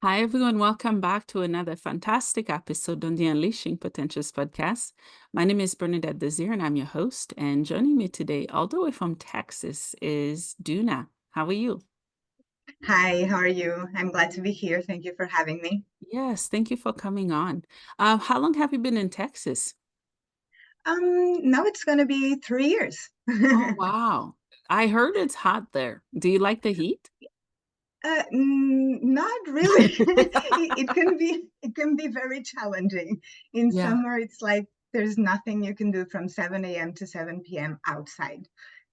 Hi, everyone. Welcome back to another fantastic episode on the Unleashing Potentials podcast. My name is Bernadette Desir, and I'm your host. And joining me today, all the way from Texas, is Duna. How are you? Hi, how are you? I'm glad to be here. Thank you for having me. Yes, thank you for coming on. How long have you been in Texas? Now it's going to be 3 years. Oh, wow. I heard it's hot there. Do you like the heat? Not really. It can be very challenging. In Yeah. summer, it's like there's nothing you can do from 7 a.m. to 7 p.m. outside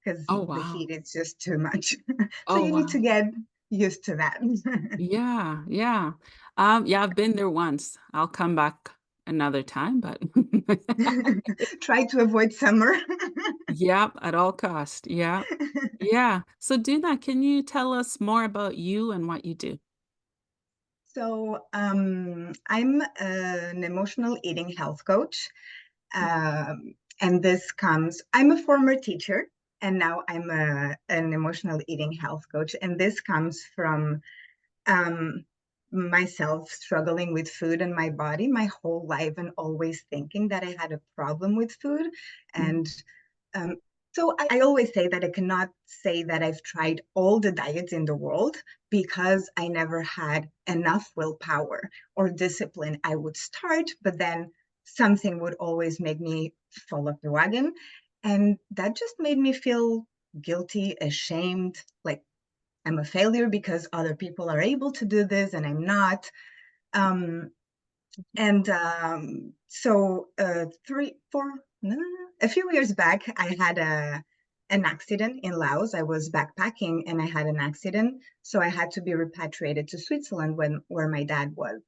because Oh, the wow. heat is just too much. So Oh, you need to wow. get used to that. Yeah, yeah. Yeah, I've been there once. I'll come back another time, but Try to avoid summer. Yep, at all cost. Yeah. Yeah. So Duna, can you tell us more about you and what you do? I'm an emotional eating health coach. And I'm a former teacher, and now an emotional eating health coach. And this comes from um, myself struggling with food and my body my whole life and always thinking that I had a problem with food. Mm, And um, so I always say that I cannot say that I've tried all the diets in the world because I never had enough willpower or discipline. I would start, but then something would always make me fall off the wagon. And that just made me feel guilty, ashamed, like I'm a failure because other people are able to do this and I'm not. Um, and no, a few years back, I had an accident in Laos. I was backpacking and I had an accident, so I had to be repatriated to Switzerland where my dad was.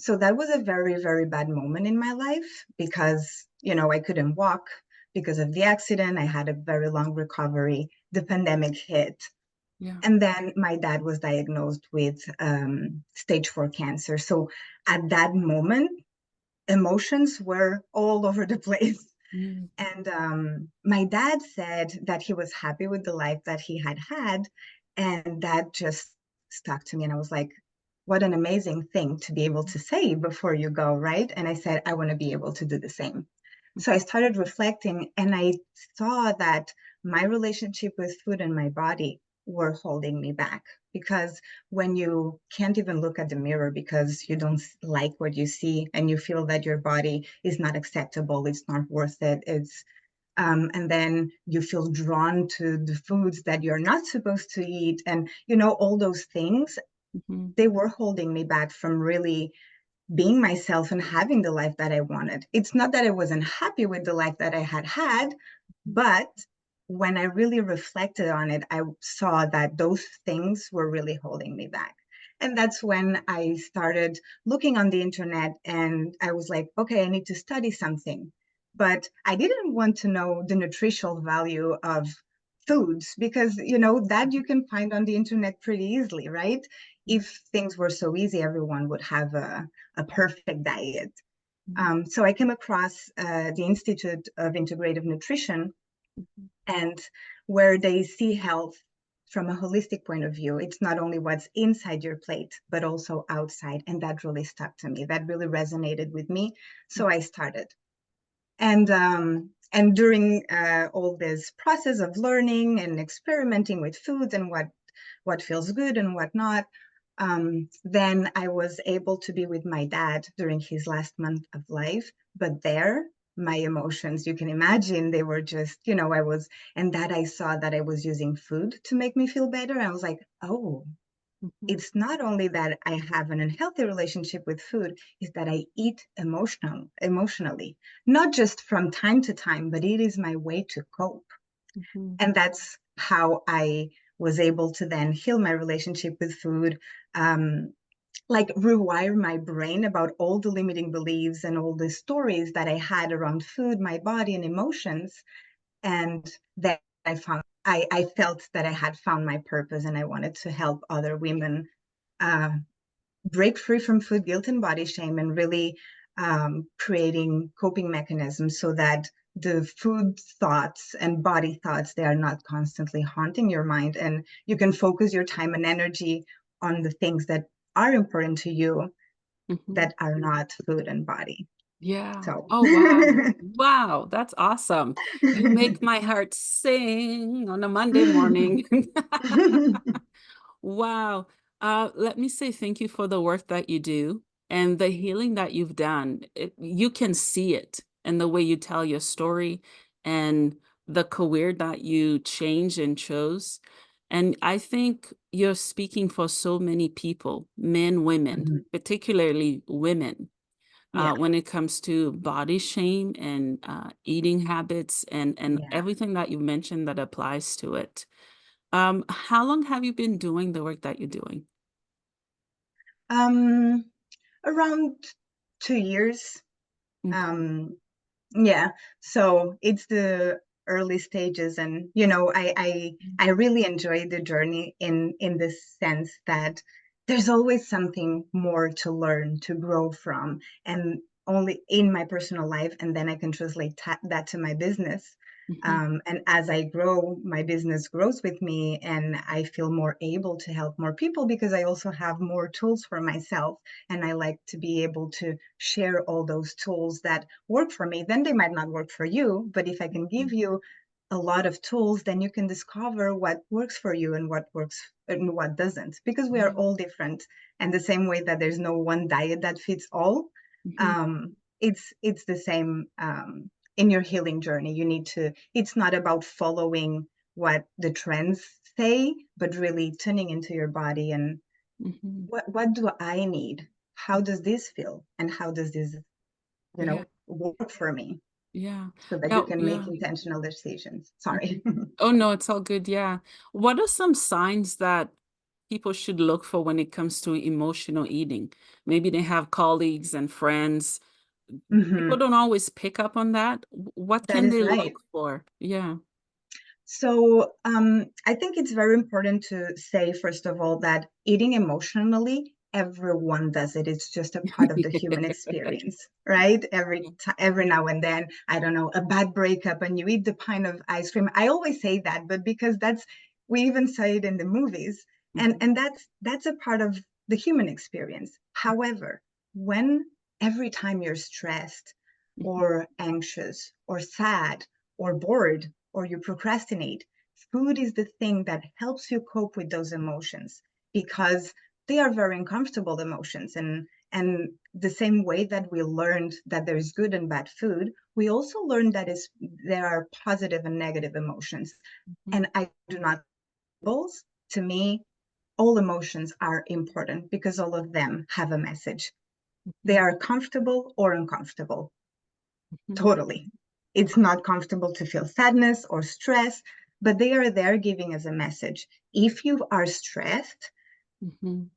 So that was a very, very bad moment in my life because, I couldn't walk because of the accident. I had a very long recovery. The pandemic hit. yeah. And then my dad was diagnosed with stage 4 cancer. So at that moment, emotions were all over the place. Mm, And my dad said that he was happy with the life that he had had. And that just stuck to me. And I was like, what an amazing thing to be able to say before you go, right? And I said, I want to be able to do the same. So I started reflecting and I saw that my relationship with food and my body were holding me back because when you can't even look at the mirror because you don't like what you see and you feel that your body is not acceptable, it's not worth it, and then you feel drawn to the foods that you're not supposed to eat, and all those things, mhm, they were holding me back from really being myself and having the life that I wanted. It's not that I wasn't happy with the life that I had had, but when I really reflected on it, I saw that those things were really holding me back. And that's when I started looking on the internet and I was like, okay, I need to study something. But I didn't want to know the nutritional value of foods because, that you can find on the internet pretty easily, right? If things were so easy, everyone would have a perfect diet. mhm, So I came across the Institute of Integrative Nutrition, mhm. and where they see health from a holistic point of view. It's not only what's inside your plate, but also outside. And that really stuck to me. That really resonated with me. So I started. And during all this process of learning and experimenting with foods and what feels good and what not, then I was able to be with my dad during his last month of life. But there, my emotions, you can imagine, they were just, and that I saw that I was using food to make me feel better. I was like, oh, Mhm. it's not only that I have an unhealthy relationship with food, is that I eat emotionally, not just from time to time, but it is my way to cope. Mhm. And that's how I was able to then heal my relationship with food, um, like rewire my brain about all the limiting beliefs and all the stories that I had around food, my body, and emotions. And then I felt that I had found my purpose and I wanted to help other women uh, break free from food guilt and body shame and really creating coping mechanisms so that the food thoughts and body thoughts, they are not constantly haunting your mind and you can focus your time and energy on the things that are important to you Mhm. that are not food and body. Yeah. So Oh, wow. Wow, that's awesome. You make my heart sing on a Monday morning. Wow. Let me say thank you for the work that you do and the healing that you've done. You can see it in the way you tell your story and the career that you changed and chose. And I think you're speaking for so many people, men, women, Mhm. particularly women, Yeah, when it comes to body shame and eating habits and yeah. everything that you mentioned that applies to it. How long have you been doing the work that you're doing? Um, Around 2 years. Okay. Um, Yeah. So it's the early stages, and I really enjoy the journey in this sense that there's always something more to learn, to grow from, and only in my personal life, and then I can translate that to my business. Mhm, And as I grow, my business grows with me, and I feel more able to help more people because I also have more tools for myself. And I like to be able to share all those tools that work for me. Then they might not work for you, but if I can give mhm, you a lot of tools, then you can discover what works for you and what works and what doesn't, because we are yeah, all different. And the same way that there's no one diet that fits all, mhm, it's the same in your healing journey. You need to, it's not about following what the trends say, but really tuning into your body and mhm. what do I need? How does this feel? And how does this, Yeah, work for me yeah, so that you yeah, can make yeah. intentional decisions? Mhm. Sorry. Oh, no, it's all good, yeah. What are some signs that people should look for when it comes to emotional eating? Maybe they have colleagues and friends. People Hmm. don't always pick up on that. What That can is they right. look for? Yeah. So I think it's very important to say, first of all, that eating emotionally, everyone does it. It's just a part of the human experience, right? Yeah. Every now and then, I don't know, a bad breakup and you eat the pint of ice cream. I always say that, but because we even say it in the movies, and Mhm, and that's a part of the human experience. However, when every time you're stressed mhm, or anxious or sad or bored or you procrastinate, food is the thing that helps you cope with those emotions because they are very uncomfortable emotions. And the same way that we learned that there is good and bad food, we also learned that there are positive and negative emotions. mhm, And I do not labels. To me, all emotions are important because all of them have a message. They mhm, are comfortable or uncomfortable. mhm, Totally. It's not comfortable to feel sadness or stress, but they are there giving us a message. If you are stressed, mhm,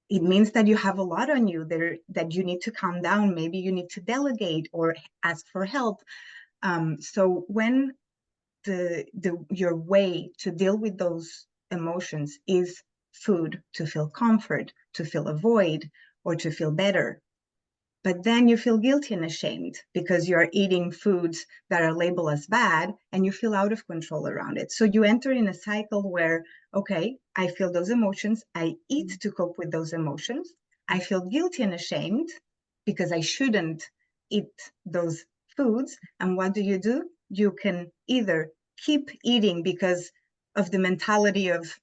it means that you have a lot on you there, that you need to calm down. Maybe you need to delegate or ask for help. So when your way to deal with those emotions is food, to feel comfort, to feel a void, or to feel better, but then you feel guilty and ashamed because you are eating foods that are labeled as bad and you feel out of control around it. So you enter in a cycle where, okay, I feel those emotions. I eat mhm, to cope with those emotions. I feel guilty and ashamed because I shouldn't eat those foods. And what do? You can either keep eating because of the mentality of,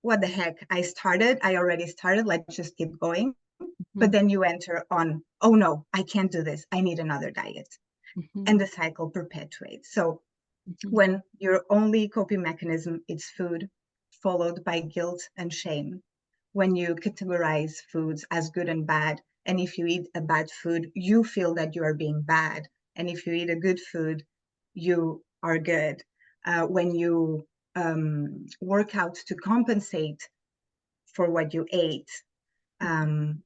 what the heck, I already started, let's just keep going. But mhm, then you enter on, oh no, I can't do this, I need another diet, mhm, and the cycle perpetuates. So mhm, when your only coping mechanism is food, followed by guilt and shame, when you categorize foods as good and bad, and if you eat a bad food you feel that you are being bad, and if you eat a good food you are good, when you work out to compensate for what you ate,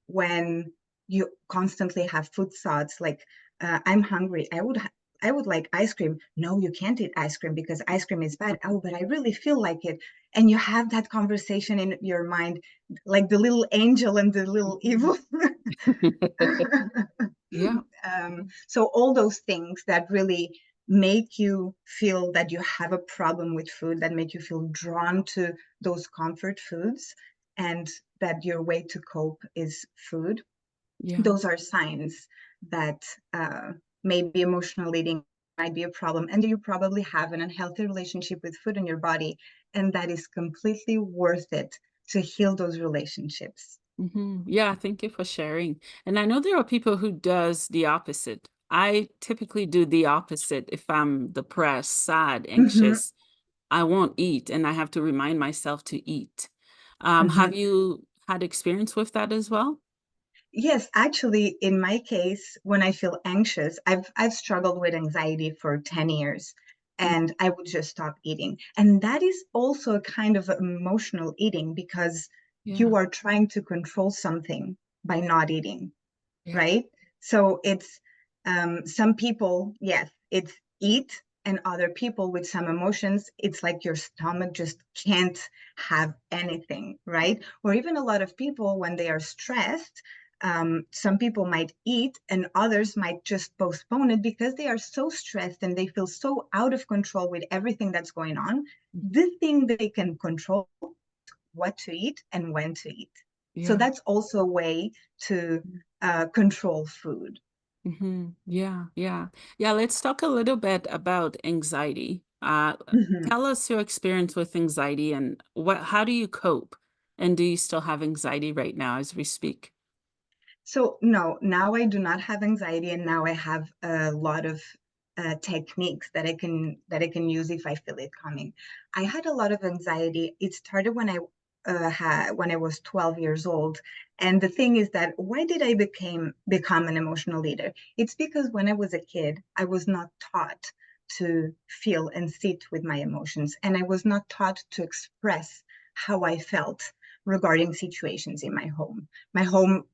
when you constantly have food thoughts like, I'm hungry, I would like ice cream. No, you can't eat ice cream because ice cream is bad. Oh, but I really feel like it. And you have that conversation in your mind, like the little angel and the little mhm. evil. Yeah. So all those things that really make you feel that you have a problem with food, that make you feel drawn to those comfort foods, and that your way to cope is food, Yeah. those are signs that maybe emotional eating might be a problem, and you probably have an unhealthy relationship with food in your body, and that is completely worth it to heal those relationships. Yeah, thank you for sharing. And I know there are people who does the opposite. I typically do the opposite. If I'm depressed, sad, Mhm, anxious, I won't eat, and I have to remind myself to eat. Have mhm. you had experience with that as well? Yes, actually, in my case, when I feel anxious, I've struggled with anxiety for 10 years, Mhm. and I would just stop eating. And that is also a kind of emotional eating because Yeah, you are trying to control something by not eating, yeah. right? So it's some people, yes, it's eat, and other people with some emotions, it's like your stomach just can't have anything, right? Or even a lot of people when they are stressed, some people might eat and others might just postpone it because they are so stressed and they feel so out of control with everything that's going on. Mhm. The thing they can control what to eat and when to eat. So Yeah. that's also a way to control food. Yeah, yeah. Yeah, let's talk a little bit about anxiety. Mhm. Tell us your experience with anxiety and how do you cope? And do you still have anxiety right now as we speak? So no, now I do not have anxiety, and now I have a lot of techniques that I can use if I feel it coming. I had a lot of anxiety. It started when when I was 12 years old, and the thing is that why did I become an emotional leader? It's because when I was a kid, I was not taught to feel and sit with my emotions, and I was not taught to express how I felt regarding situations in my home. My home,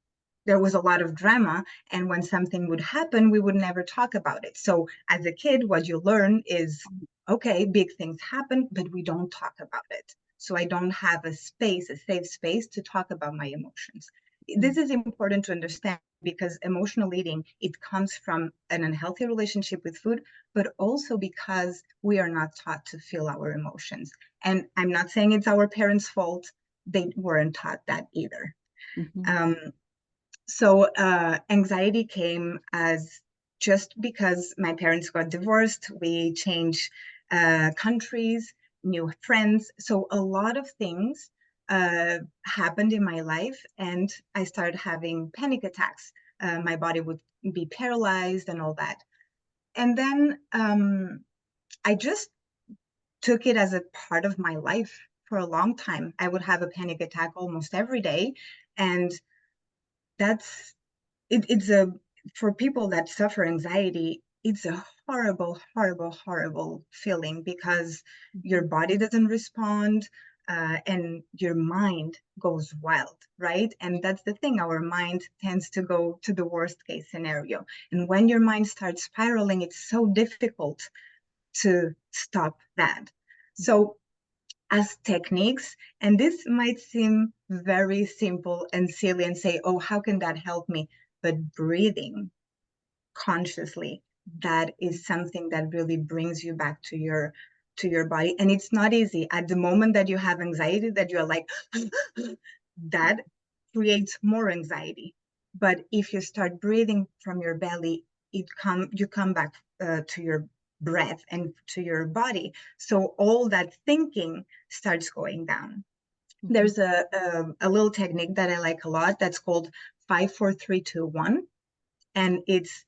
there was a lot of drama, and when something would happen we would never talk about it. So as a kid what you learn is, okay, big things happen but we don't talk about it, so I don't have a space, a safe space to talk about my emotions. This Mm, is important to understand because emotional eating, it comes from an unhealthy relationship with food, but also because we are not taught to feel our emotions. And I'm not saying it's our parents' fault, they weren't taught that either. mhm. um, so anxiety came as just because my parents got divorced, we changed countries, new friends. So a lot of things happened in my life, and I started having panic attacks. My body would be paralyzed and all that. And then I just took it as a part of my life for a long time. I would have a panic attack almost every day. And that's it's a for people that suffer anxiety, it's a horrible, horrible, horrible feeling because your Mhm. body doesn't respond, and your mind goes wild, right? And that's the thing, our mind tends to go to the worst case scenario. And when your mind starts spiraling, it's so difficult to stop that. So as techniques, and this might seem very simple and silly and say, oh, how can that help me? But breathing consciously, that is something that really brings you back to your body. And it's not easy. At the moment that you have anxiety, that you're like, that creates more anxiety. But if you start breathing from your belly, you come back to your breath and to your body. So all that thinking starts going down. Mhm. There's a little technique that I like a lot that's called 5, 4, 3, 2, 1, and it's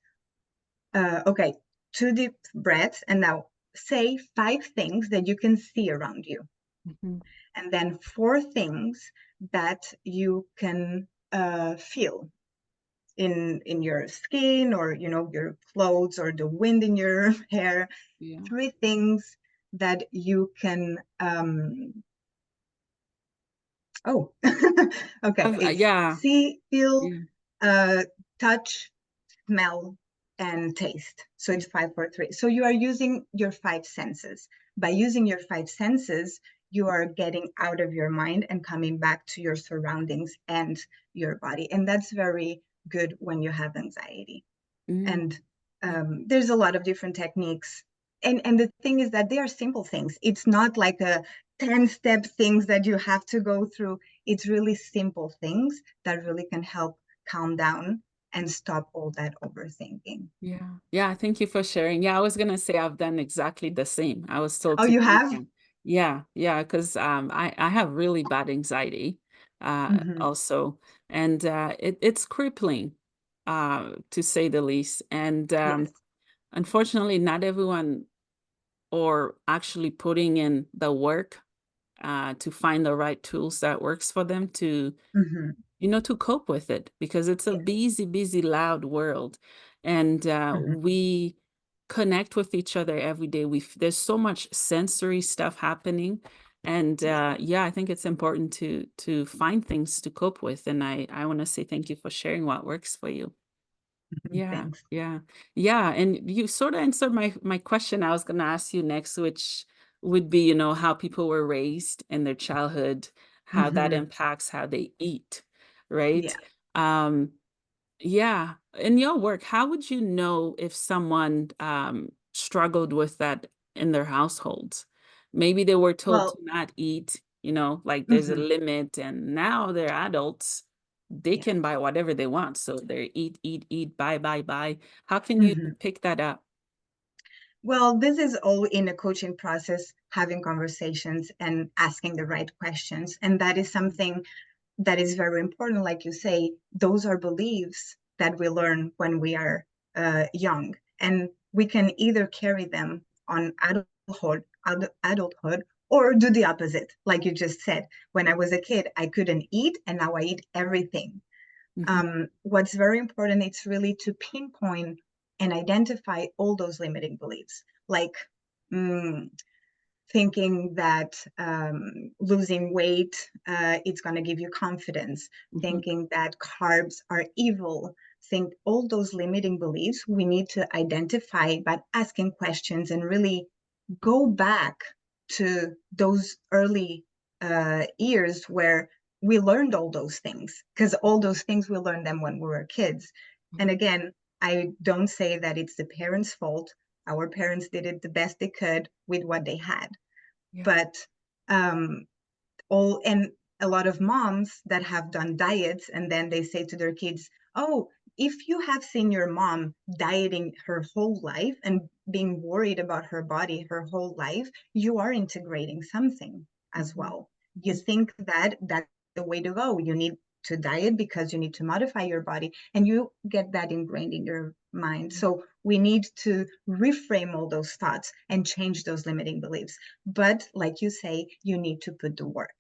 okay, 2 deep breaths, and now say 5 things that you can see around you, Mhm. and then 4 things that you can feel in your skin, or your clothes, or the wind in your hair. Yeah. 3 things that you can oh okay, it's Yeah. see, feel, Yeah. uh touch, smell, and taste. So Yeah. it's 5, 4, 3. So you are using your 5 senses. By using your 5 senses, you are getting out of your mind and coming back to your surroundings and your body. And that's very good when you have anxiety. Mm. And there's a lot of different techniques. And the thing is that they are simple things. It's not like a 10-step things that you have to go through. it's really simple things that really can help calm down and stop all that overthinking. Yeah. Yeah. Thank you for sharing. Yeah, I was gonna say I've done exactly the same. I was told Oh, to you do have? that. Yeah, yeah, because I have really bad anxiety Hmm. also. And it's crippling to say the least. And Yes. unfortunately not everyone or actually putting in the work to find the right tools that works for them to Hmm. to cope with it because it's a Yes. busy, busy, loud world. And Hmm. we connect with each other every day. There's so much sensory stuff happening. And Yes. yeah, I think it's important to find things to cope with. And I want to say thank you for sharing what works for you. Yeah, Thanks. yeah, yeah. And you sort of answered my question I was going to ask you next, which would be, how people were raised in their childhood, how that Hmm. impacts how they eat, right? Yeah. Um, yeah. In your work, how would you know if someone struggled with that in their households? Maybe they were told to Well, not eat, like there's a hmm, limit, and now they're adults. They yes. can buy whatever they want. So they're eat, eat, eat, buy, buy, buy. How can you Hmm. pick that up? Well, this is all in a coaching process, having conversations and asking the right questions. And that is something that is very important. Like you say, those are beliefs that we learn when we are young. And we can either carry them on adulthood, or do the opposite. Like you just said, when I was a kid, I couldn't eat, and now I eat everything. Mhm, What's very important is really to pinpoint and identify all those limiting beliefs, like mm, thinking that losing weight it's going to give you confidence, mhm, thinking that carbs are evil. Think all those limiting beliefs we need to identify by asking questions and really go back to those early years where we learned all those things, because all those things we learned them when we were kids. And mhm. again, I don't say that it's the parents' fault. Our parents did it the best they could with what they had. Yeah. But um, all and a lot of moms that have done diets and then they say to their kids, oh, if you have seen your mom dieting her whole life and being worried about her body her whole life, you are integrating something as Mhm, well. You mhm, think that that's the way to go. You need to diet because you need to modify your body, and you get that ingrained in your mind. mhm, So we need to reframe all those thoughts and change those limiting beliefs. But like you say, you need to put the work.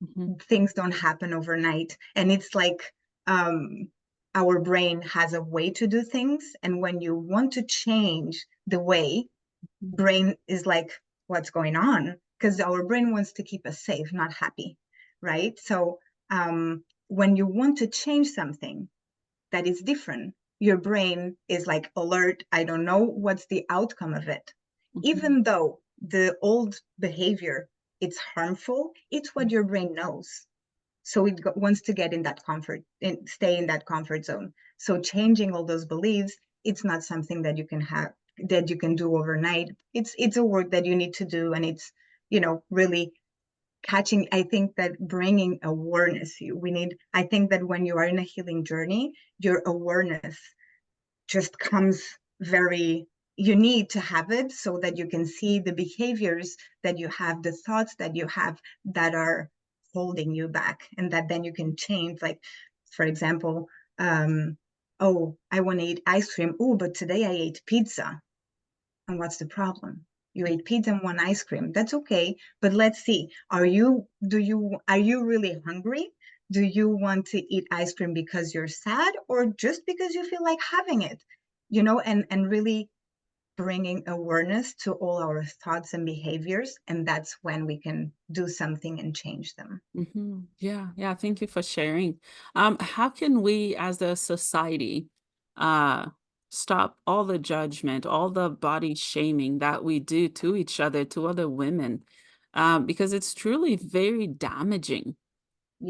mhm, Things don't happen overnight. And it's like um, our brain has a way to do things. And when you want to change the way, mhm, brain is like, what's going on? Because our brain wants to keep us safe, not happy, right? So when you want to change something that is different, your brain is like alert. I don't know what's the outcome of it. mhm, Even though the old behavior it's harmful, it's what mhm, your brain knows. So it wants to get in that comfort and stay in that comfort zone. So changing all those beliefs, it's not something that you can have, that you can do overnight. It's a work that you need to do, and it's really catching. I think that bringing awareness, we need. I think that when you are in a healing journey, your awareness just comes very. You need to have it so that you can see the behaviors that you have, the thoughts that you have that are holding you back, and that then you can change. Like, for example, oh, I want to eat ice cream. Oh, but today I ate pizza. And what's the problem? You ate pizza and one ice cream. That's okay. But let's see. Are you really hungry? Do you want to eat ice cream because you're sad, or just because you feel like having it? And really bringing awareness to all our thoughts and behaviors. And that's when we can do something and change them. mhm. Yeah, yeah. Thank you for sharing. How can we as a society uh stop all the judgment, all the body shaming that we do to each other, to other women? Because it's truly very damaging.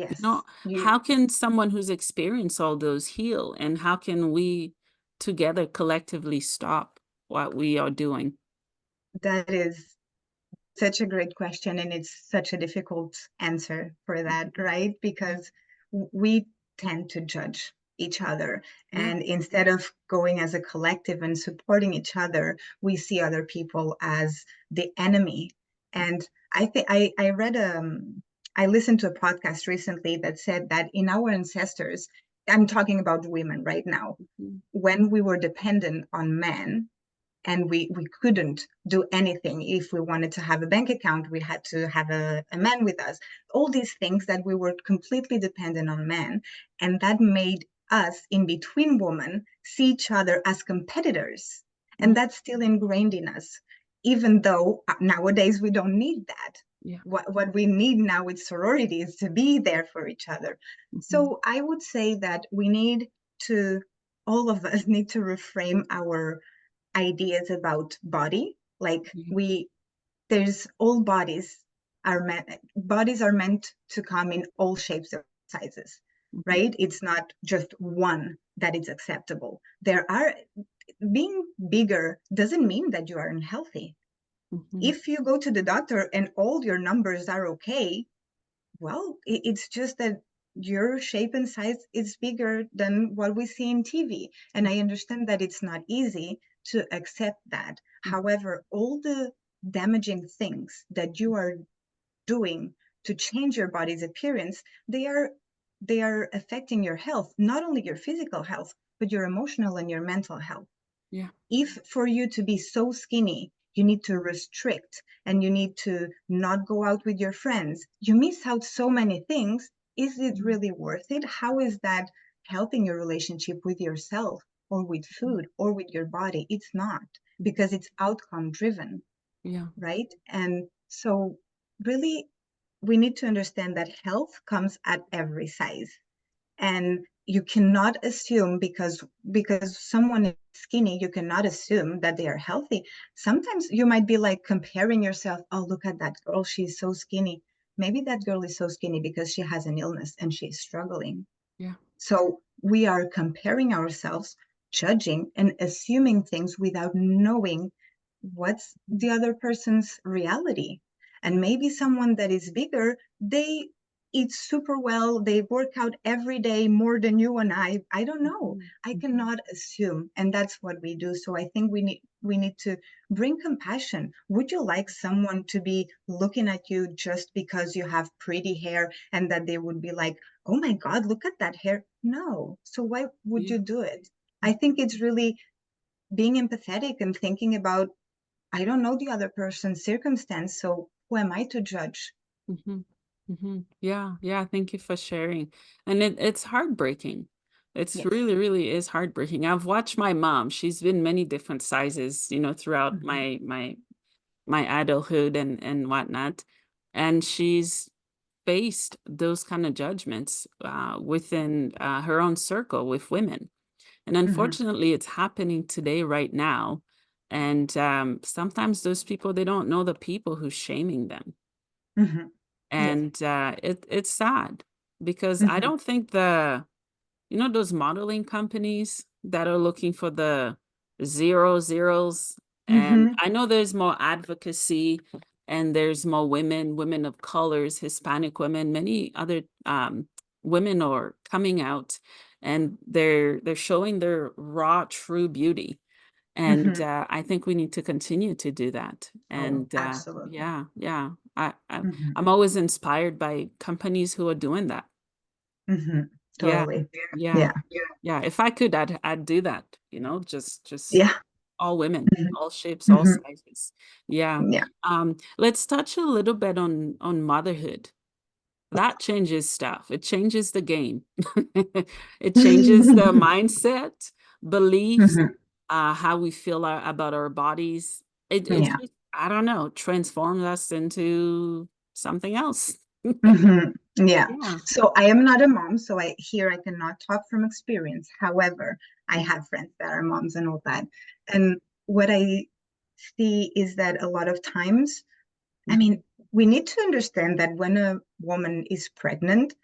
You know, Yes, how can someone who's experienced all those heal? And how can we together collectively stop what we are doing? that is such a great question, and it's such a difficult answer for that, right? Yeah. Because we tend to judge each other, Yeah. and instead of going as a collective and supporting each other, we see other people as the enemy. And I think I read I listened to a podcast recently that said that in our ancestors, I'm talking about women right now, Mhm. when we were dependent on men, and we couldn't do anything. If we wanted to have a bank account, we had to have a man with us. All these things that we were completely dependent on men, and that made us in between women see each other as competitors, and Yeah. that's still ingrained in us, even though nowadays we don't need that. Yeah. What we need now with sorority is to be there for each other. Mhm. So I would say that we need to, all of us need to reframe our ideas about body. Like, Yeah. there's all bodies are meant to come in all shapes and sizes, Mhm. right? It's not just one that is acceptable. There are, being bigger doesn't mean that you are unhealthy. Mhm. If you go to the doctor and all your numbers are okay, well, it's just that your shape and size is bigger than what we see in TV. And I understand that it's not easy to accept that. Mhm. However, all the damaging things that you are doing to change your body's appearance, they are affecting your health, not only your physical health, but your emotional and your mental health. Yeah. If for you to be so skinny, you need to restrict and you need to not go out with your friends, you miss out so many things. Is it Mhm. really worth it? How is that helping your relationship with yourself or with food or with your body? It's not, because it's outcome driven, Yeah. right? And so, really, we need to understand that health comes at every size, and you cannot assume, because someone is skinny, you cannot assume that they are healthy. Sometimes you might be like comparing yourself. Oh, look at that girl, she's so skinny. Maybe that girl is so skinny because she has an illness and she's struggling. Yeah. So we are comparing ourselves, judging and assuming things without knowing what's Mhm. the other person's reality. And Yeah. maybe someone that is bigger, they eat super well, they work out every day more than you and I don't know. Mhm. I Mhm. cannot assume, and that's what we do. So I think we need to bring compassion. Would you like someone to be looking at you just because you have pretty hair, and that they would be like, oh my God, look at that hair? No. So why would Yeah. you do it? I Mhm. think it's really being empathetic and thinking about, I don't know the other person's circumstance, so who am I to judge? Mhm. Mhm. Yeah, yeah, thank you for sharing. And it's heartbreaking. It's Yes. really, really is heartbreaking. I've watched my mom. She's been many different sizes, throughout Mhm. my adulthood and whatnot. And she's faced those kind of judgments within her own circle with women. And Mhm. unfortunately, it's happening today, right now. And sometimes those people, they don't know the people who's shaming them. Mhm. Yes. And it's sad because I Mhm. don't think those modeling companies that are looking for the zero zeros. And Mhm. I know there's more advocacy and there's more women of colors, Hispanic women, many other women are coming out, and they're showing their raw, true beauty. And Mhm. I think we need to continue to do that. Oh, And absolutely. yeah, yeah, Mhm. I'm always inspired by companies who are doing that. Mhm. Yeah, Totally. yeah, Yeah. yeah. If I could, I'd do that. Just Yeah. all women, Mhm. all shapes, all Mhm. sizes. Yeah. Yeah. Let's touch a little bit on motherhood. That changes stuff. It changes the game. It changes the mindset, beliefs, Mhm. how we feel about our bodies. It Yeah. just, I don't know, transforms us into something else. Mhm. Yeah. Yeah. So I am not a mom, so I cannot talk from experience. However, I Mm. have friends that are moms and all that. And what I see is that a lot of times, I Mhm. mean, we need to understand that when a woman is pregnant,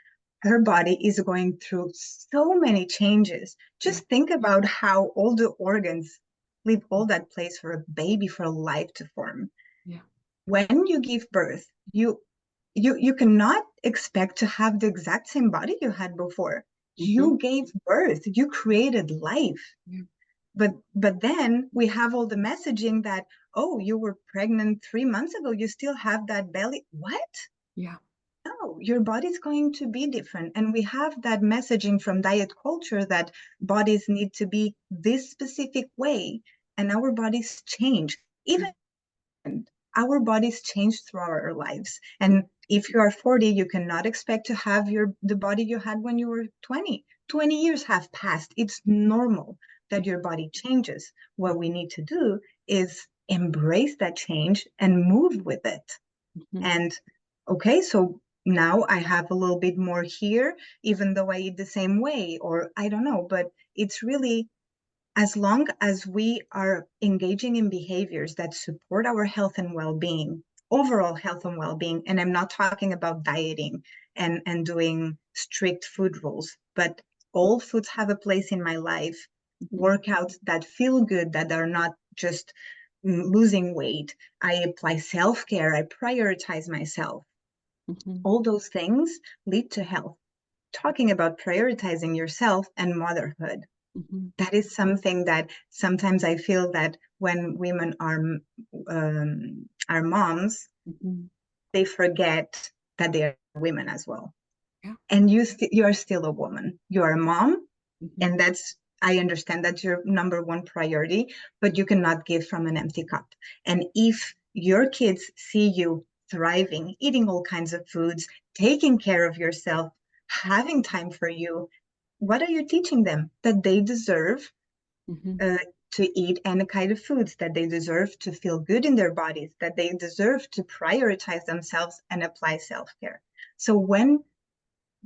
her body is going through so many changes. Yeah. Just think about how all the organs leave all that place for a baby, for a life to form. Yeah. when you give birth, you cannot expect to have the exact same body you had before. Mm-hmm. You gave birth, you created life. Yeah. But then we have all the messaging that, oh, you were pregnant 3 months ago, you still have that belly. What? Yeah. No, your body's going to be different. And we have that messaging from diet culture that bodies need to be this specific way, and our bodies change. Even our bodies change throughout our lives. And if you are 40, you cannot expect to have the body you had when you were 20. 20 years have passed. It's normal that your body changes. What we need to do is embrace that change and move with it. Mm-hmm. And okay, so now I have a little bit more here, even though I eat the same way, or I don't know, but it's really, as long as we are engaging in behaviors that support our health and well-being, overall health and well-being, and I'm not talking about dieting and doing strict food rules, but all foods have a place in my life. Mm-hmm. Workouts that feel good, that are not just losing weight. I apply self-care. I prioritize myself. Mm-hmm. All those things lead to health. Talking about prioritizing yourself and motherhood, Mm-hmm. that is something that sometimes I feel that when women are moms, Mm-hmm. they forget that they are women as well. Yeah. And you are still a woman. You are a mom, Mm-hmm. and I understand that's your number one priority, but you cannot give from an empty cup. And if your kids see you thriving, eating all kinds of foods, taking care of yourself, having time for you, what are you teaching them? That they deserve Mm-hmm. uh, to eat any kind of foods, that they deserve to feel good in their bodies, that they deserve to prioritize themselves and apply self-care. So when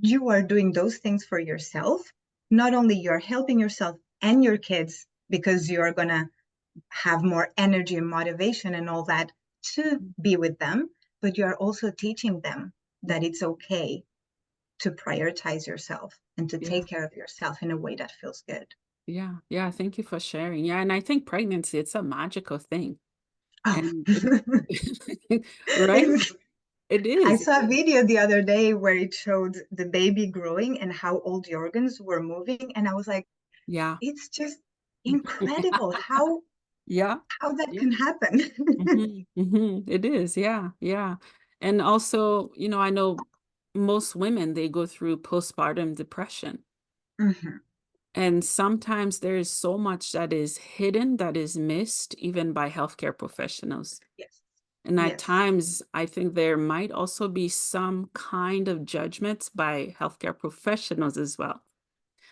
you are doing those things for yourself, not only you're helping yourself and your kids, because you are going to have more energy and motivation and all that to be with them, but you are also teaching them that it's okay to prioritize yourself and to Yeah. take care of yourself in a way that feels good. Yeah. Yeah. Thank you for sharing. Yeah. And I think pregnancy, it's a magical thing. Oh, And right? It I is. saw a video the other day where it showed the baby growing and how all the organs were moving. And I was like, Yeah. it's just incredible Yeah. how that Yeah. can happen. Mhm, mhm. It is, yeah, yeah. And also, I know most women, they go through postpartum depression. Mhm. And sometimes there is so much that is hidden, that is missed, even by healthcare professionals. Yes. And at Yes. times, I think there might also be some kind of judgments by healthcare professionals as well.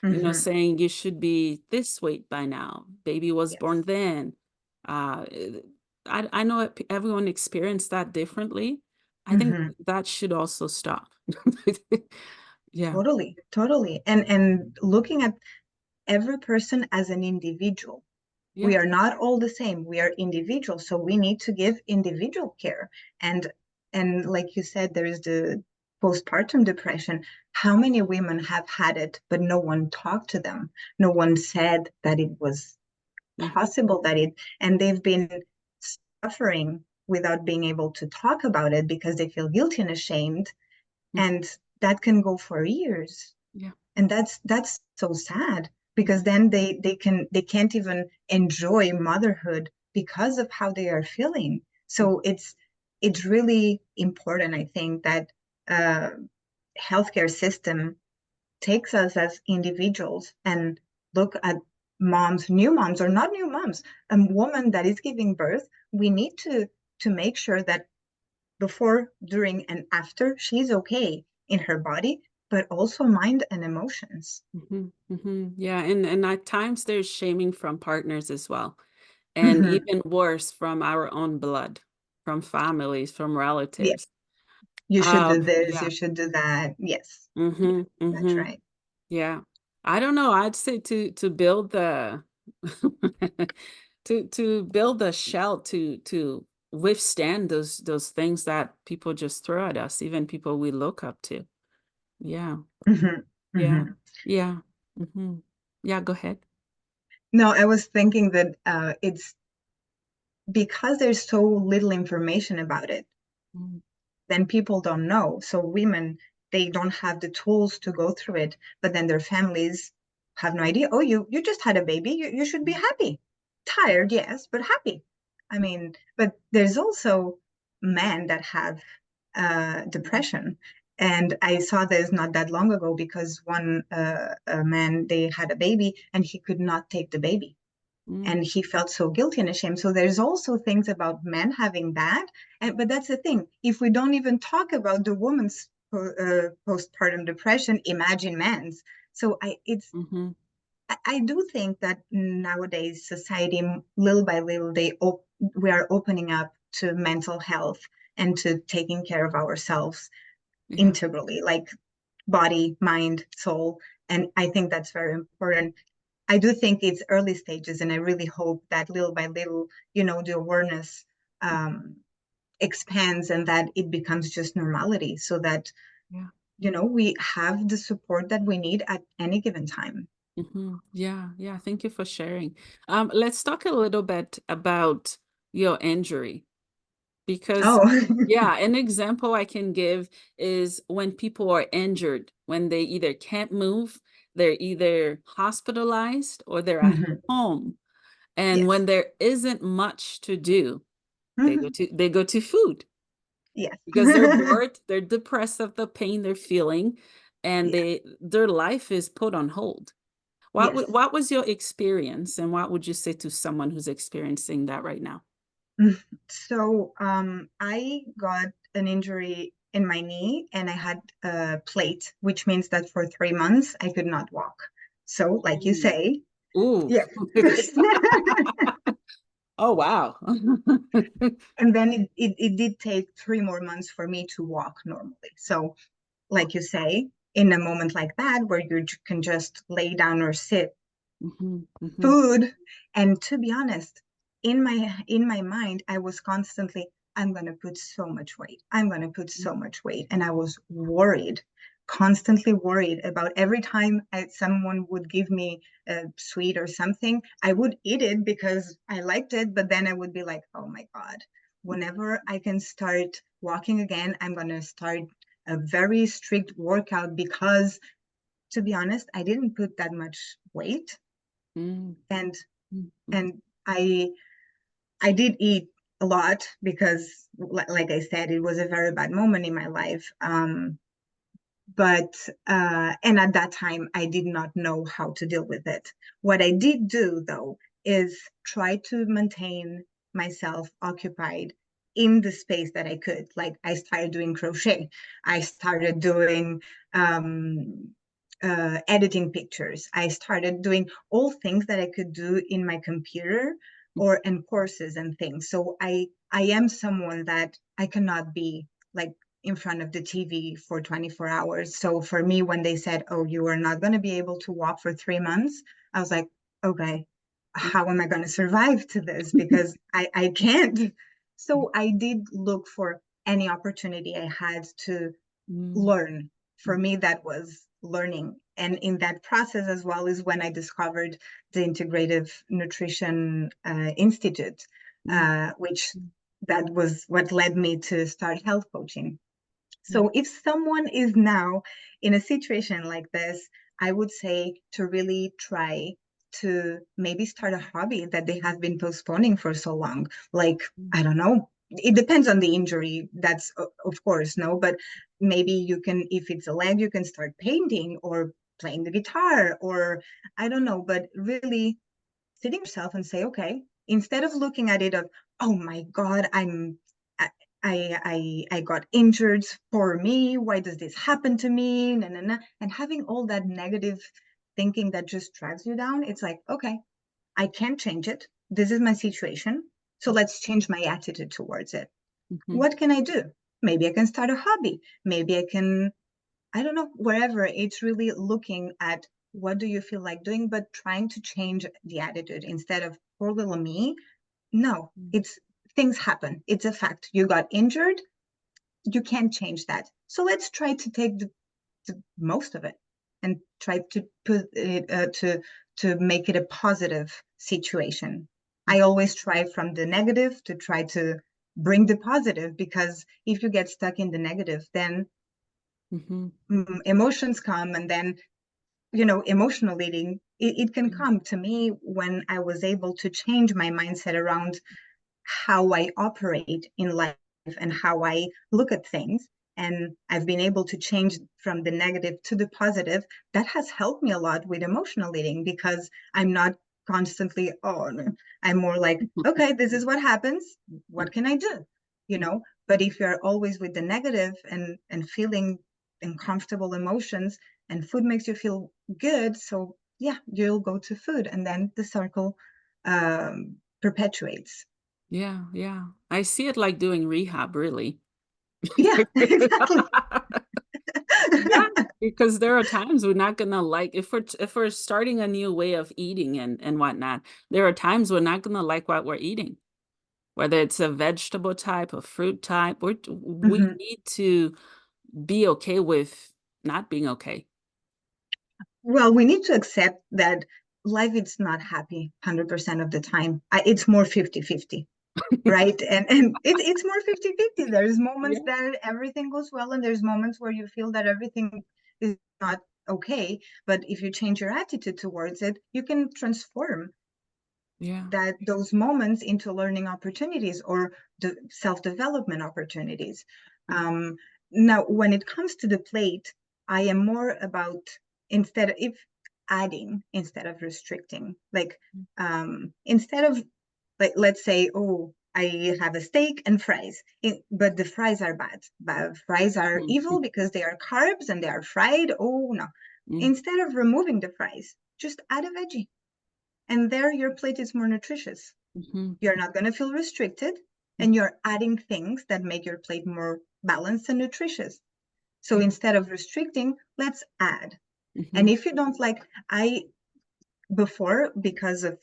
Hmm. Saying you should be this weight by now. Baby was born Yes. then. Uh, eh, I know everyone experienced that differently. I think Hmm. that should also stop. Yeah, Totally. Totally. And looking at every person as an individual. We yeah, are not all the same. We are individuals, so we need to give individual care. And and like you said, there is the postpartum depression. How many women have had it, but no one talked to them? No one said that it was yeah, possible, and they've been suffering without being able to talk about it because they feel guilty and ashamed, mm, and that can go for years. yeah, And that's so sad, mhm, because then they can't even enjoy motherhood because of how they are feeling. mm, So it's really important, I think, that uh healthcare system takes us as individuals and look at moms, new moms or not new moms, a woman that is giving birth. We need to make sure that before, during, and after, she's okay in her body, but also mind and emotions. mhm, mhm. Yeah, and at times there's shaming from partners as well, and Hmm. even worse from our own blood, from families, from Yeah, relatives. you should do this, Yeah. you should do that. Yes, yes, Mhm, that's mhm. right. Yeah. I don't know, I'd say to build the to build the shell to withstand those things that people just throw at us, even people we look up to. Yeah. Hmm. Yeah. Hmm. Yeah. Mhm. Yeah, go ahead. No, I was thinking that it's because there's so little information about it, Mm, then people don't know. So women, they don't have the tools to go through it, but then their families have no idea. Oh, you just had a baby. You should be happy. Tired, yes, but happy. I mean, but there's also men that have depression. And I saw this not that long ago because one a man, they had a baby and he could not take the baby mm, and he felt so guilty and ashamed. So there's also things about men having that, and but that's the thing. If we don't even talk about the woman's postpartum depression, imagine men's. So mhm, I do think that nowadays society, little by little, we are opening up to mental health and to taking care of ourselves yeah. integrally, like body, mind, soul. And I think that's very important. I do think it's early stages, and I really hope that little by little, the awareness um, expands and that it becomes just normality so that, Yeah. we have the support that we need at any given time. Yeah, yeah. Thank you for sharing. Let's talk a little bit about your injury because, Oh, yeah, an example I can give is when people are injured, when they either can't move, they're either hospitalized or they're at mhm. home. And Yes. when there isn't much to do, Mhm. they go to food Yes. because they're bored, they're depressed of the pain they're feeling, and Yes. their life is put on hold. Yes. What was your experience, and what would you say to someone who's experiencing that right now? So I got an injury in my knee and I had a plate, which means that for 3 months I could not walk. So, like you Ooh. say, Ooh. yes. Oh, wow. And then it did take 3 more months for me to walk normally. So, like you say, in a moment like that where you can just lay down or sit, Mhm, mhm, food. And to be honest, in my mind, I was constantly, I'm gonna put so much weight. I'm gonna put so much weight. And I was worried, constantly worried about every time someone would give me a sweet or something, I would eat it because I liked it, but then I would be like, oh my God, whenever I can start walking again, I'm gonna start a very strict workout because to be honest, I didn't put that much weight mm, and mm, mhm, and I did eat a lot because like I said, it was a very bad moment in my life. But and at that time I did not know how to deal with it. What I did do though is try to maintain myself occupied in the space that I could. Like I started doing crochet, I started doing editing pictures, I started doing all things that I could do in my computer or in courses and things. So I am someone that I cannot be like in front of the TV for 24 hours. So for me, when they said, oh, you are not going to be able to walk for 3 months, I was like, okay, how am I going to survive to this? Because I can't. So I did look for any opportunity I had to mm, learn. For me, that was learning. And in that process, as well, is when I discovered the Integrative Nutrition Institute, mm, which mm, that was what led me to start health coaching. yeah, So if someone is now in a situation like this, I would say to really try to maybe start a hobby that they have been postponing for so long. Like, mm, I don't know. It depends on the injury. That's of course, no, but maybe you can, if it's a leg, you can start painting or playing the guitar or I don't know, but really sitting yourself and say, okay, instead of looking at it of, oh my God, I I got injured for me. Why does this happen to me? Nah, nah, nah. And having all that negative thinking that just drags you down, it's like, okay, I can't change it. This is my situation. So let's change my attitude towards it. mhm, What can I do? Maybe I can start a hobby. Maybe I can I don't know, wherever it's really looking at what do you feel like doing, but trying to change the attitude instead of poor little me. No, mm, it's things happen. It's a fact. You got injured. You can't change that. So let's try to take the most of it and try to put it to make it a positive situation. I always try from the negative to try to bring the positive, because if you get stuck in the negative, then Mm-hmm. emotions come, and then emotional eating, it can come to me when I was able to change my mindset around how I operate in life and how I look at things. And I've been able to change from the negative to the positive. That has helped me a lot with emotional eating, because I'm not constantly, oh, no. I'm more like, okay, this is what happens. What can I do? But if you're always with the negative and feeling uncomfortable emotions, and food makes you feel good, so yeah, you'll go to food, and then the circle perpetuates. Yeah, yeah. I see it like doing rehab, really. Yeah, exactly. Yeah, because there are times we're not gonna like if we're starting a new way of eating and whatnot, there are times we're not gonna like what we're eating, whether it's a vegetable type, a fruit type. We Mhm. need to be okay with not being okay. Well, we need to accept that life is not happy 100% of the time. It's more 50-50, right? And it's more 50-50. There's moments Yeah, that everything goes well, and there's moments where you feel that everything is not okay. But if you change your attitude towards it, you can transform yeah. those moments into learning opportunities or the self-development opportunities. Mm, Um, Now, when it comes to the plate, I am more about, if adding instead of restricting. Like, instead of, like, let's say, oh, I have a steak and fries, but the fries are bad. But fries are mm, evil because they are carbs and they are fried. Oh no! mm, Instead of removing the fries, just add a veggie, and there your plate is more nutritious. mhm, You're not going to feel restricted, mm, and you're adding things that make your plate more balanced and nutritious. So yeah, instead of restricting, let's add. And mhm, if you don't like, before, because of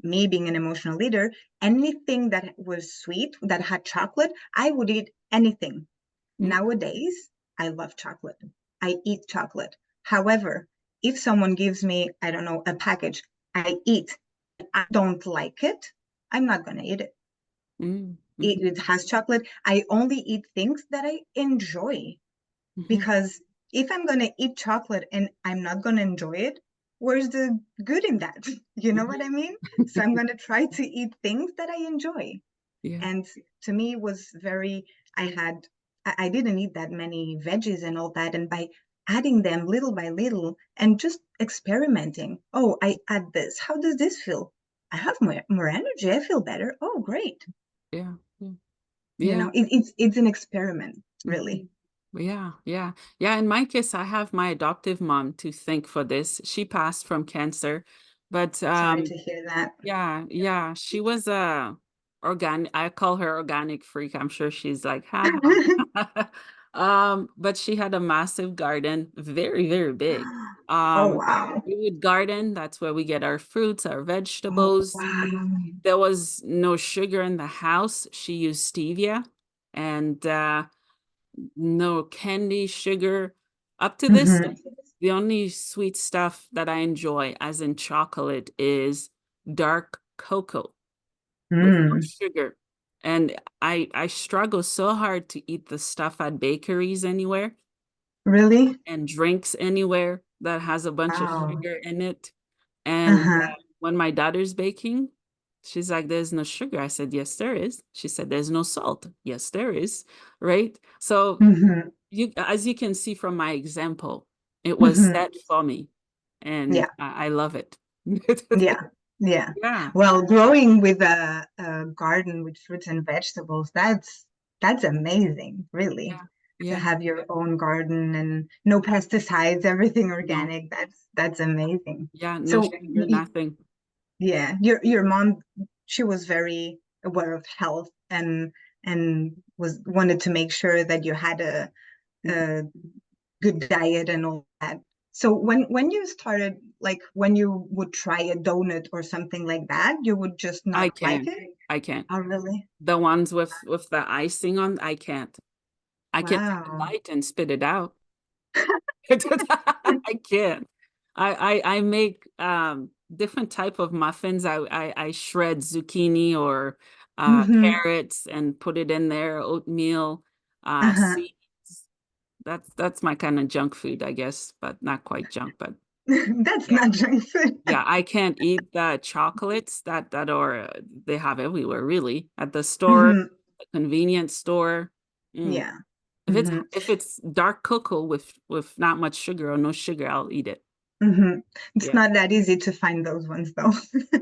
me being an emotional leader, anything that was sweet, that had chocolate, I would eat anything. mm, Nowadays, I love chocolate. I eat chocolate. However, if someone gives me, I don't know, a package, I eat, I don't like it, I'm not going to eat it. mm, mhm, It has chocolate. I only eat things that I enjoy, mhm, because if I'm going to eat chocolate and I'm not going to enjoy it, where's the good in that? You know what I mhm. mean? So I'm going to try to eat things that I enjoy. Yeah, And to me, it was very, I didn't eat that many veggies and all that. And by adding them little by little and just experimenting, oh, I add this. How does this feel? I have more energy. I feel better. Oh, great. yeah, yeah, yeah. It's an experiment, really. Mhm. Yeah, yeah. Yeah, in my case, I have my adoptive mom to thank for this. She passed from cancer, but Sorry to hear that. yeah, yeah, she was a organic. I call her organic freak. I'm sure she's like, ha ha. But she had a massive garden, very, very big. Oh, Um, wow. we would garden. That's where we get our fruits, our Oh, vegetables. wow. There was no sugar in the house. She used stevia, and no candy, sugar. Up to this day, Hmm. the only sweet stuff that I enjoy, as in chocolate, is dark cocoa with no Mm. sugar. And I struggle so hard to eat the stuff at bakeries anywhere Really? and drinks anywhere that has a bunch of Wow. sugar in it. And Uh-huh. when my daughter's baking, she's like, "There's no sugar." I said, "Yes, there is." She said, "There's no salt." Yes, there is. Right? So Hmm. as you can see from my example, it was Hmm. set for me, and Yeah. I love it. Yeah. Yeah. Yeah, Well, growing with a garden with fruits and vegetables, that's amazing, really. yeah, To yeah. have your own garden and no pesticides, everything No, organic, that's amazing. yeah, no So, sugar, nothing. yeah, your mom, she was very aware of health, and was wanted to make sure that you had Mhm. a good diet and all that. So when you started, like when you would try a donut or something like that, you would just I not like can't. it? I can't. Oh, really? The ones with the icing on, I can't. I can take a Wow. bite and spit it out. I can't. I make different type of muffins. I shred zucchini or Hmm. carrots and put it in there, oatmeal, Uh-huh. seeds. That's my kind of junk food, I guess, but not quite junk, but That's yeah. not junk food. Yeah, I can't eat the chocolates that are they have everywhere really at the store, Hmm. the convenience store. Mm. Yeah. If it's Hmm. if it's dark cocoa with not much sugar or no sugar, I'll eat it. Hmm. It's Yeah, not that easy to find those ones though.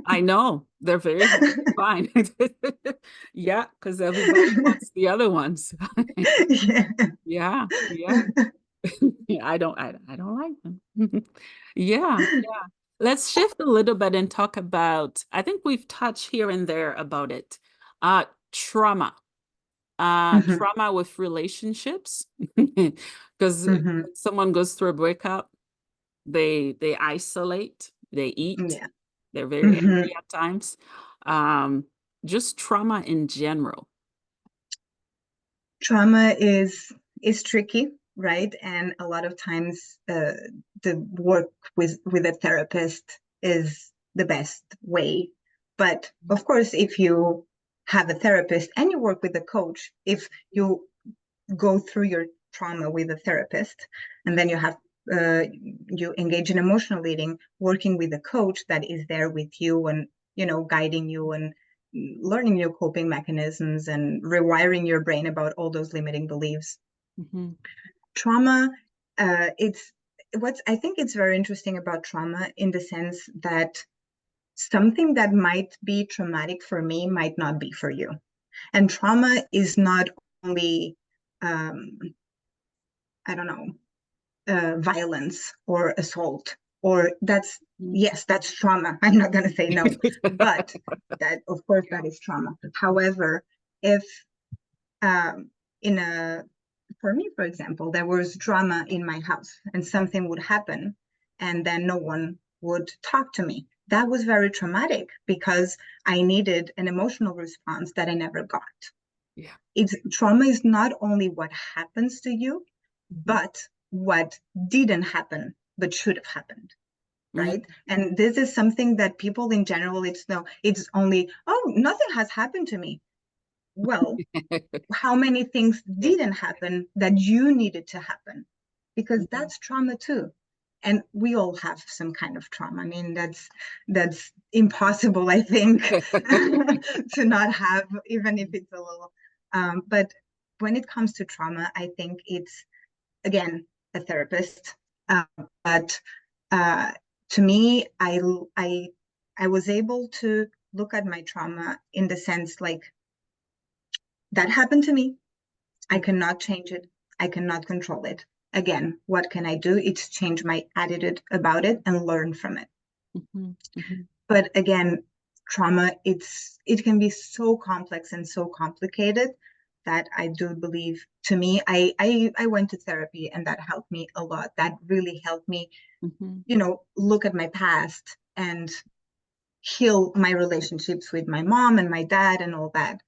I know they're very hard to find. Yeah, because everybody wants the other ones. Yeah. Yeah, yeah. Yeah, I don't like them. Yeah, yeah. Let's shift a little bit and talk about, I think we've touched here and there about it. Trauma. Hmm. Trauma with relationships. Because Hmm. someone goes through a breakup, they isolate, they eat, Yeah. they're very Hmm. angry at times. Um, just trauma in general. Trauma is tricky, right? And a lot of times the work with a therapist is the best way. But of course, if you have a therapist and you work with a coach, if you go through your trauma with a therapist and then you have you engage in emotional eating, working with a coach that is there with you and guiding you and learning new coping mechanisms and rewiring your brain about all those limiting beliefs. Mhm. Trauma, it's what's I think it's very interesting about trauma in the sense that something that might be traumatic for me might not be for you. And trauma is not only um, I don't know, violence or assault, or that's, Mhm. yes, that's trauma. I'm not going to say no, but that, of course, that is trauma. However, if in a, for me, for example, there was drama in my house and something would happen and then no one would talk to me. That was very traumatic because I needed an emotional response that I never got. Yeah. It's trauma is not only what happens to you, but what didn't happen but should have happened, Mhm. right? And this is something that people in general, it's no, it's only, oh, nothing has happened to me. Well, how many things didn't happen that you needed to happen? Because Mhm. that's trauma too. And we all have some kind of trauma. I mean, that's impossible, I think, to not have, even if it's a little. But when it comes to trauma, I think it's again a therapist. But uh, to me, I I was able to look at my trauma in the sense like that happened to me. I cannot change it. I cannot control it. Again, what can I do? It's change my attitude about it and learn from it. Mhm. Mhm. But again, trauma, it can be so complex and so complicated that I do believe to me, I went to therapy and that helped me a lot. That really helped me, Mhm. look at my past and heal my relationships with my mom and my dad and all that.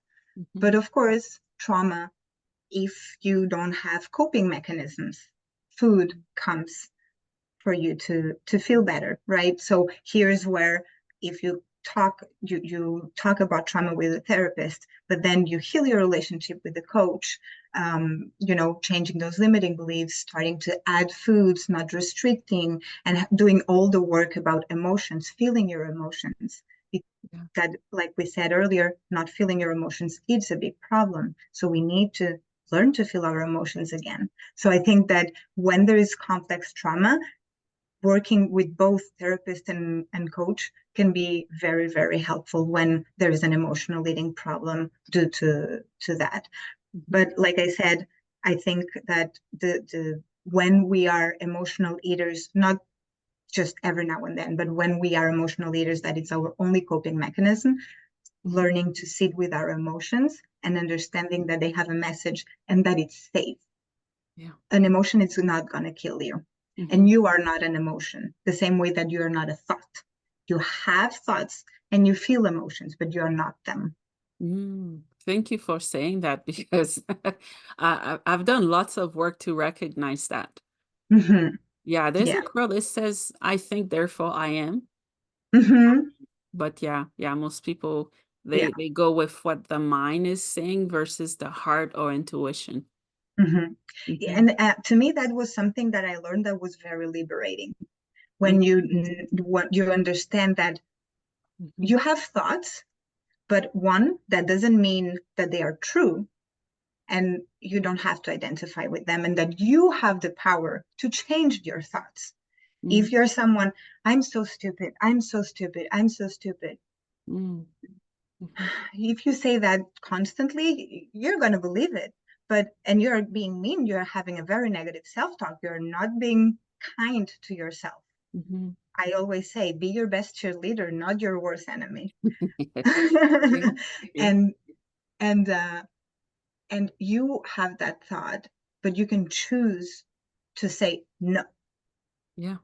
But Mhm. of course, trauma, if you don't have coping mechanisms, food comes for you to feel better, right? So here's where if you talk about trauma with a therapist, but then you heal your relationship with the coach, changing those limiting beliefs, starting to add foods, not restricting, and doing all the work about emotions, feeling your emotions. Yeah. That, like we said earlier, not feeling your emotions is a big problem. So we need to learn to feel our emotions again. So I think that when there is complex trauma, working with both therapist and coach can be very, very helpful when there is an emotional eating problem due to that. Mhm. But like I said, I think that the when we are emotional eaters, not just every now and then, but when we are emotional eaters, that it's our only coping mechanism, Mhm. learning to sit with our emotions and understanding that they have a message and that it's safe. Yeah. An emotion is not going to kill you. Mhm. And you are not an emotion, the same way that you are not a thought. You have thoughts and you feel emotions, but you are not them. Thank you for saying that because I've done lots of work to recognize that. Mm-hmm. Yeah, there's Yeah. a quote that says, "I think, therefore I am." Hmm. But yeah, most people Yeah. they go with what the mind is saying versus the heart or intuition. Hmm. Mhm. And to me, that was something that I learned that was very liberating. When Mhm, you understand that mhm, you have thoughts, but one, that doesn't mean that they are true, and you don't have to identify with them, and that you have the power to change your thoughts. mm, If you're someone, I'm so stupid, I'm so stupid, I'm so stupid. mm, mhm, If you say that constantly, you're going to believe it. And you're being mean, you're having a very negative self-talk. You're not being kind to yourself. mhm. I always say, be your best cheerleader, not your worst enemy. Yeah, agree. and and and you have that thought, but you can choose to say no. Yeah,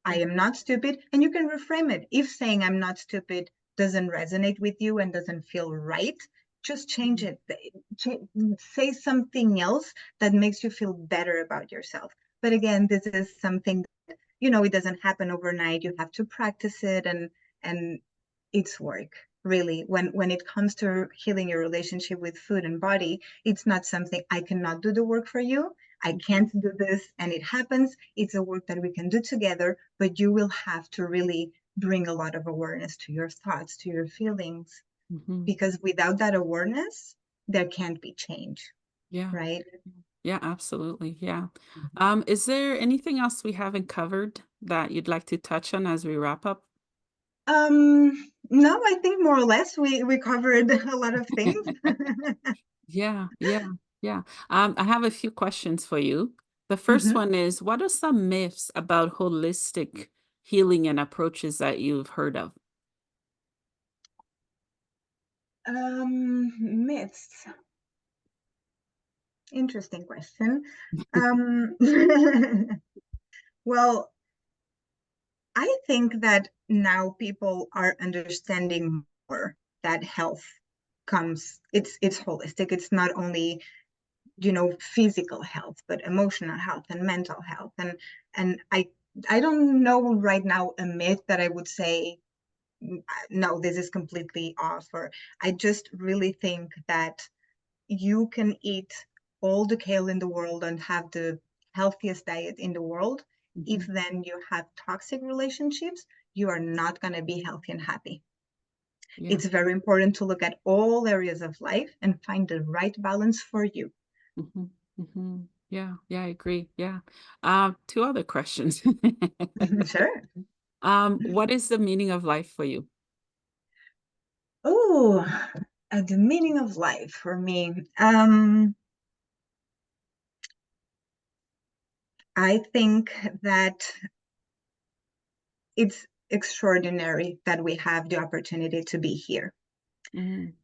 I yeah. am not stupid, and you can reframe it. If saying I'm not stupid doesn't resonate with you and doesn't feel right, just change Mhm, it. Say something else that makes you feel better about yourself. But again, this is something, it doesn't happen overnight. You have to practice it, and it's work. Really, when it comes to healing your relationship with food and body, it's not something I cannot do the work for you. I mhm, can't do this and it happens. It's a work that we can do together, but you will have to really bring a lot of awareness to your thoughts, to your feelings, mhm. because without that awareness, there can't be change, Yeah, right? yeah, absolutely. Yeah. Is there anything else we haven't covered that you'd like to touch on as we wrap up? No, I think more or less we covered a lot of things. Yeah, yeah, yeah. I have a few questions for you. The first Mhm. one is, what are some myths about holistic healing and approaches that you've heard of? Myths. Interesting question. Um, well, I think that now people are understanding more that health it's holistic. It's not only, physical health, but emotional health and mental health. And I don't know right now a myth that I would say, no, this is completely off. Or I just really think that you can eat all the kale in the world and have the healthiest diet in the world. If Mhm. then you have toxic relationships, you are not going to be healthy and happy. Yeah. It's very important to look at all areas of life and find the right balance for you. Mhm, mhm. Yeah, yeah, I agree. Yeah. Two other questions. Sure. What is the meaning of life for you? Oh, the meaning of life for me. I think that it's extraordinary that we have the opportunity to be here, Mhm.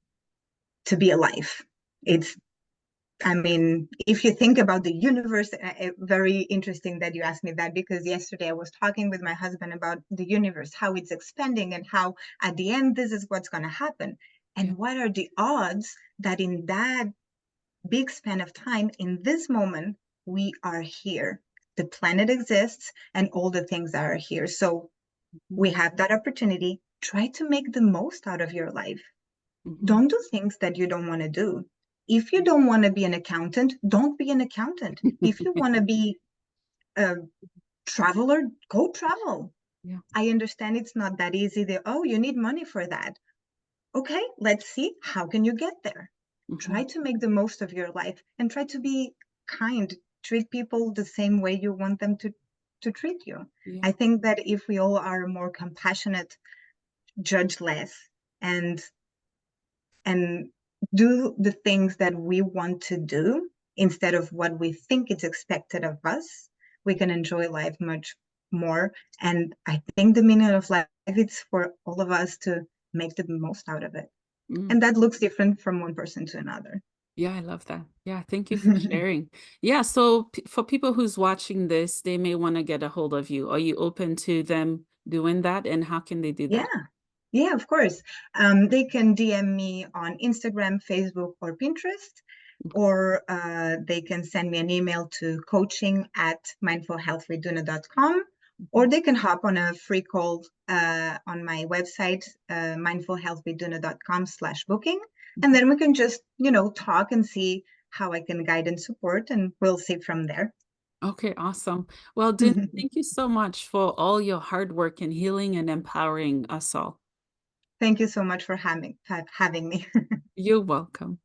to be alive. It's, I mean, if you think about the universe, very interesting that you asked me that, because yesterday I was talking with my husband about the universe, how it's expanding, and how at the end, this is what's going to happen. Yeah. And what are the odds that in that big span of time, in this moment, we are here? The planet exists and all the things that are here. So Mhm, we have that opportunity. Try to make the most out of your life. mhm. Don't do things that you don't want to do. If you don't want to be an accountant, don't be an accountant. If you want to be a traveler, go travel. Yeah. I understand it's not that easy. Oh, you need money for that. Okay, let's see. How can you get there? Try Mhm. to make the most of your life and try to be kind. Treat people the same way you want them to treat you. Yeah. I think that if we all are more compassionate, judge less, and and do the things that we want to do instead of what we think is expected of us, we can enjoy life much more. And I think the meaning of life is for all of us to make the most out of it. Mm. And that looks different from one person to another. Yeah, I love that. Yeah, thank you for sharing. Yeah, so for people who's watching this, they may want to get a hold of you. Are you open to them doing that? And how can they do Yeah. that? Yeah, of course. They can DM me on Instagram, Facebook, or Pinterest. or they can send me an email to coaching@mindfulhealthwithduna.com, or they can hop on a free call on my website, mindfulhealthwithduna.com/booking, and then we can just, talk and see how I can guide and support, and we'll see from there. Okay, awesome. Well, Dina, thank you so much for all your hard work in healing and empowering us all. Thank you so much for having me. You're welcome.